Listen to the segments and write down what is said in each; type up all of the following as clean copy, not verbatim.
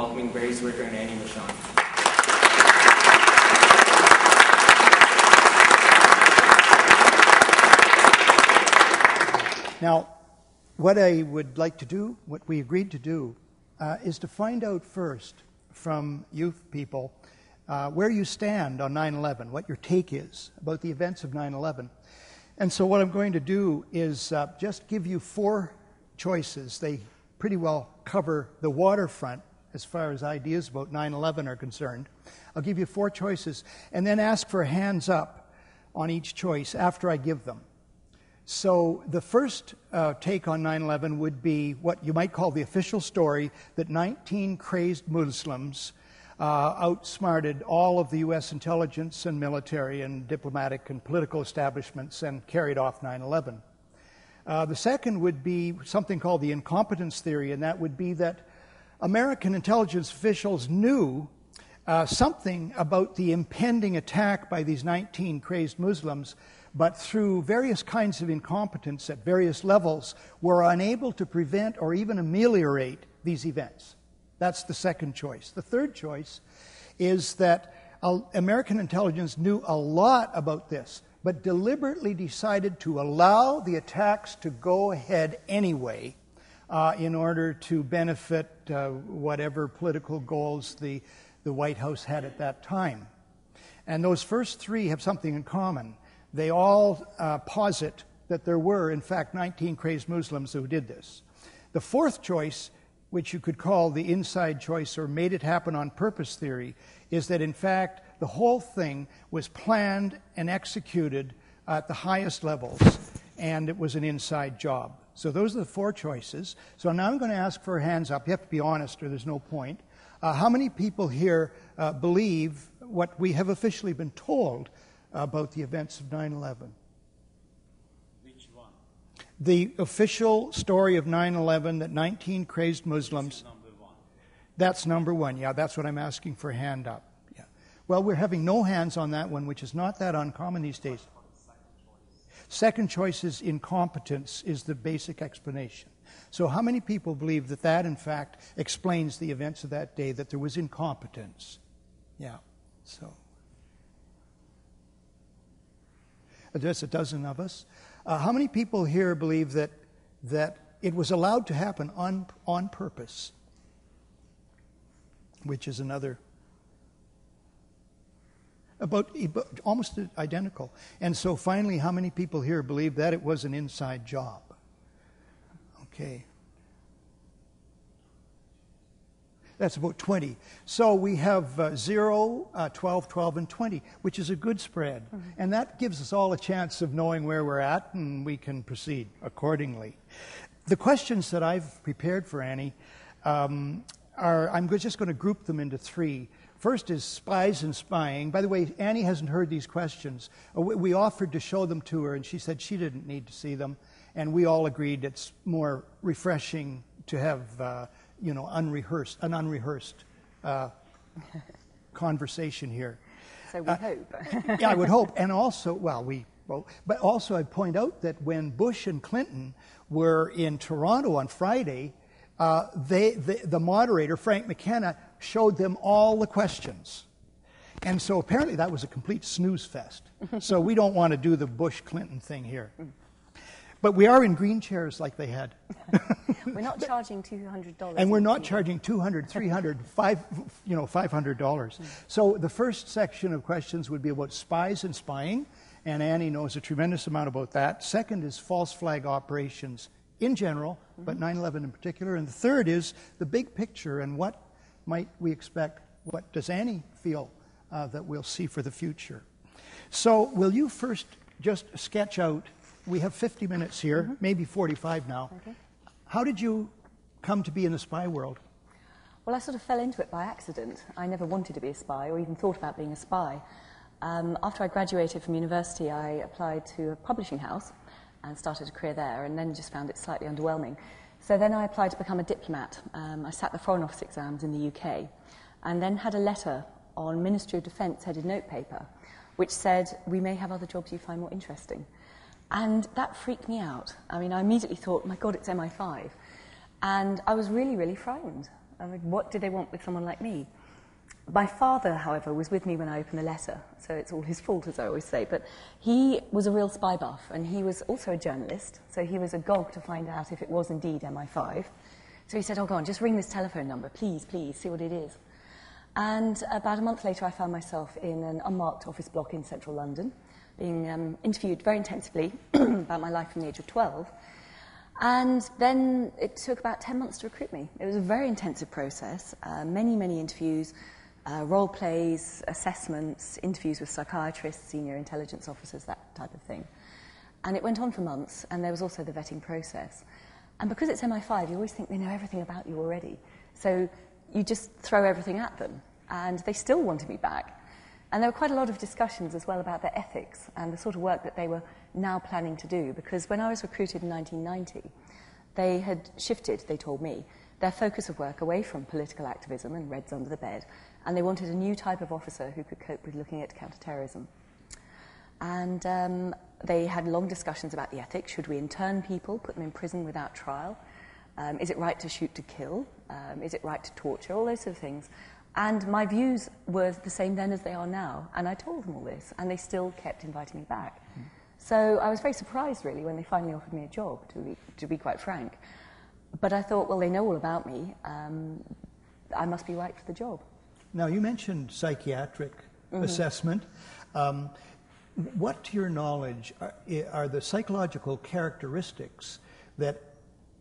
welcoming Barry Zwicker and Annie Michon. Now, what I would like to do, what we agreed to do, is to find out first from you people where you stand on 9/11, what your take is about the events of 9/11. And so what I'm going to do is just give you 4 choices. They pretty well cover the waterfront as far as ideas about 9/11 are concerned. I'll give you 4 choices and then ask for hands up on each choice after I give them. So the first take on 9/11 would be what you might call the official story that 19 crazed Muslims outsmarted all of the U.S. intelligence and military and diplomatic and political establishments and carried off 9/11. The second would be something called the incompetence theory, and that would be that American intelligence officials knew something about the impending attack by these 19 crazed Muslims, but through various kinds of incompetence at various levels were unable to prevent or even ameliorate these events. That's the second choice. The third choice is that American intelligence knew a lot about this, but deliberately decided to allow the attacks to go ahead anyway in order to benefit whatever political goals the White House had at that time. And those first 3 have something in common. They all posit that there were, in fact, 19 crazed Muslims who did this. The fourth choice, which you could call the inside choice or made it happen on purpose theory, is that, in fact, the whole thing was planned and executed at the highest levels, and it was an inside job. So those are the 4 choices. So now I'm going to ask for hands up. You have to be honest or there's no point. How many people here believe what we have officially been told about the events of 9/11? Which one? The official story of 9/11 that 19 crazed Muslims... Number 1. That's number 1, yeah, that's what I'm asking for a hand up. Yeah. Well, we're having no hands on that one, which is not that uncommon these days. Second choice is incompetence is the basic explanation. So how many people believe that that, in fact, explains the events of that day, that there was incompetence? Yeah, so... There's a dozen of us. How many people here believe that it was allowed to happen on purpose? Which is another, about almost identical. And so finally, how many people here believe that it was an inside job? Okay. That's about 20. So we have 0, 12, 12, and 20, which is a good spread. Mm-hmm. And that gives us all a chance of knowing where we're at, and we can proceed accordingly. The questions that I've prepared for Annie I'm just going to group them into 3. First is spies and spying. By the way, Annie hasn't heard these questions. We offered to show them to her, and she said she didn't need to see them. And we all agreed it's more refreshing to have... an unrehearsed conversation here. So we hope. Yeah, I would hope. And also, but also I'd point out that when Bush and Clinton were in Toronto on Friday, the moderator, Frank McKenna, showed them all the questions. And so apparently that was a complete snooze fest. So we don't want to do the Bush-Clinton thing here. But we are in green chairs like they had. We're not charging $200. And we're not charging $200, $300, $500. So the first section of questions would be about spies and spying, and Annie knows a tremendous amount about that. Second is false flag operations in general, but 9/11 in particular. And the third is the big picture and what might we expect, what does Annie feel that we'll see for the future. So will you first just sketch out, we have 50 minutes here, maybe 45 now. Okay. How did you come to be in the spy world? Well, I sort of fell into it by accident. I never wanted to be a spy or even thought about being a spy. After I graduated from university, I applied to a publishing house and started a career there, and then just found it slightly underwhelming. So then I applied to become a diplomat. I sat the Foreign Office exams in the UK, and then had a letter on Ministry of Defence headed notepaper, which said, "We may have other jobs you find more interesting." And that freaked me out. I mean, I immediately thought, my God, it's MI5. And I was really, really frightened. I mean, what do they want with someone like me? My father, however, was with me when I opened the letter, so it's all his fault, as I always say, but he was a real spy buff, and he was also a journalist, so he was agog to find out if it was indeed MI5. So he said, oh, go on, just ring this telephone number, please, please, see what it is. And about a month later, I found myself in an unmarked office block in central London, being interviewed very intensively about my life from the age of 12. And then it took about 10 months to recruit me. It was a very intensive process, many, many interviews, role plays, assessments, interviews with psychiatrists, senior intelligence officers, that type of thing. And it went on for months, and there was also the vetting process. And because it's MI5, you always think they know everything about you already. So you just throw everything at them, and they still wanted me back. And there were quite a lot of discussions as well about their ethics and the sort of work that they were now planning to do, because when I was recruited in 1990, they had shifted, they told me, their focus of work away from political activism and Reds under the bed, and they wanted a new type of officer who could cope with looking at counterterrorism. And they had long discussions about the ethics. Should we intern people, put them in prison without trial? Is it right to shoot to kill? Is it right to torture? All those sort of things. And my views were the same then as they are now. And I told them all this, and they still kept inviting me back. So I was very surprised, really, when they finally offered me a job, to be quite frank. But I thought, well, they know all about me. I must be right for the job. Now, you mentioned psychiatric assessment. What, to your knowledge, are the psychological characteristics that,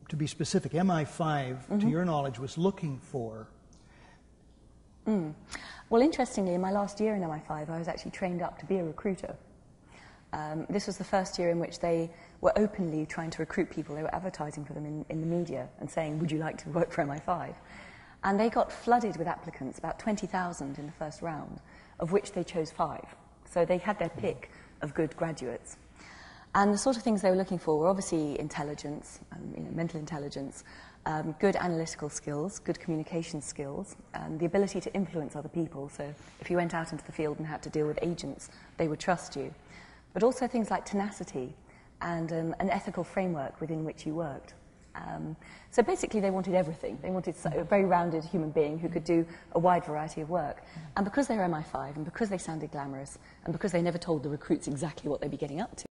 to be specific, MI5, to your knowledge, was looking for? Well, interestingly, in my last year in MI5, I was actually trained up to be a recruiter. This was the first year in which they were openly trying to recruit people. They were advertising for them in the media and saying, would you like to work for MI5? And they got flooded with applicants, about 20,000 in the first round, of which they chose 5. So they had their pick of good graduates. And the sort of things they were looking for were obviously intelligence, mental intelligence, good analytical skills, good communication skills, and the ability to influence other people. So if you went out into the field and had to deal with agents, they would trust you. But also things like tenacity and an ethical framework within which you worked. So basically they wanted everything. They wanted a very rounded human being who could do a wide variety of work. And because they were MI5, and because they sounded glamorous, and because they never told the recruits exactly what they'd be getting up to,